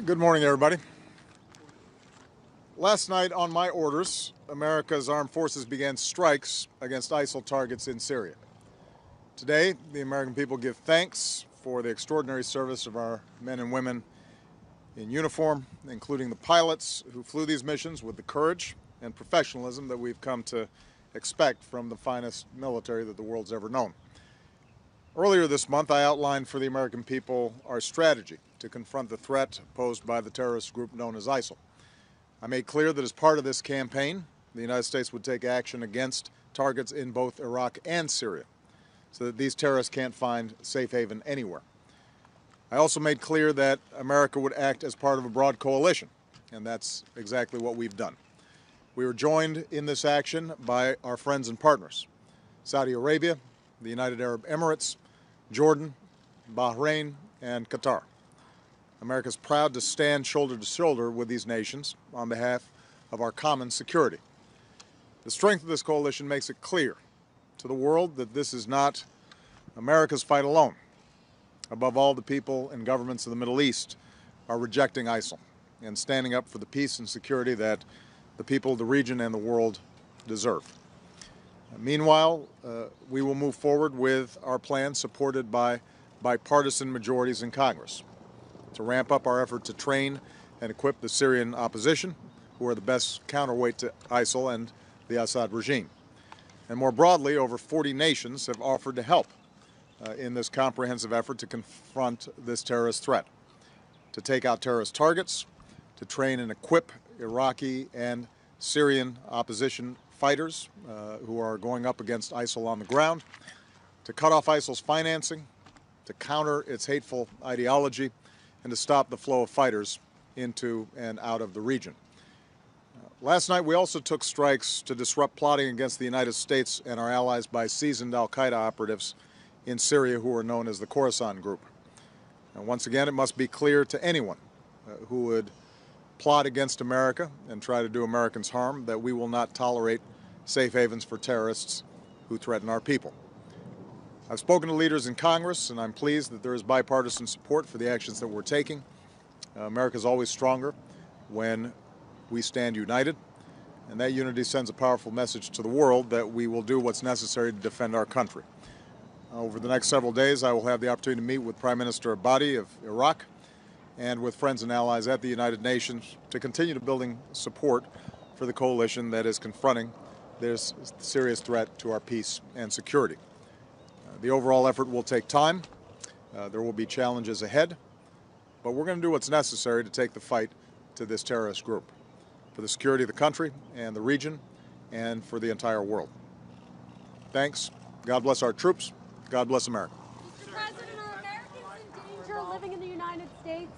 Good morning, everybody. Last night, on my orders, America's armed forces began strikes against ISIL targets in Syria. Today, the American people give thanks for the extraordinary service of our men and women in uniform, including the pilots who flew these missions with the courage and professionalism that we've come to expect from the finest military that the world's ever known. Earlier this month, I outlined for the American people our strategy to confront the threat posed by the terrorist group known as ISIL. I made clear that as part of this campaign, the United States would take action against targets in both Iraq and Syria, so that these terrorists can't find safe haven anywhere. I also made clear that America would act as part of a broad coalition, and that's exactly what we've done. We were joined in this action by our friends and partners: Saudi Arabia, the United Arab Emirates, Jordan, Bahrain, and Qatar. America is proud to stand shoulder to shoulder with these nations on behalf of our common security. The strength of this coalition makes it clear to the world that this is not America's fight alone. Above all, the people and governments of the Middle East are rejecting ISIL and standing up for the peace and security that the people of the region and the world deserve. Meanwhile, we will move forward with our plan, supported by bipartisan majorities in Congress, to ramp up our effort to train and equip the Syrian opposition, who are the best counterweight to ISIL and the Assad regime. And more broadly, over 40 nations have offered to help in this comprehensive effort to confront this terrorist threat, to take out terrorist targets, to train and equip Iraqi and Syrian opposition fighters who are going up against ISIL on the ground, to cut off ISIL's financing, to counter its hateful ideology, and to stop the flow of fighters into and out of the region. Last night, we also took strikes to disrupt plotting against the United States and our allies by seasoned al-Qaeda operatives in Syria who are known as the Khorasan Group. And once again, it must be clear to anyone who would plot against America and try to do Americans harm that we will not tolerate safe havens for terrorists who threaten our people. I've spoken to leaders in Congress, and I'm pleased that there is bipartisan support for the actions that we're taking. America is always stronger when we stand united, and that unity sends a powerful message to the world that we will do what's necessary to defend our country. Over the next several days, I will have the opportunity to meet with Prime Minister Abadi of Iraq and with friends and allies at the United Nations to continue to building support for the coalition that is confronting this serious threat to our peace and security. The overall effort will take time. There will be challenges ahead, but we're going to do what's necessary to take the fight to this terrorist group, for the security of the country and the region, and for the entire world. Thanks. God bless our troops. God bless America. Mr. President, are Americans in danger living in the United States?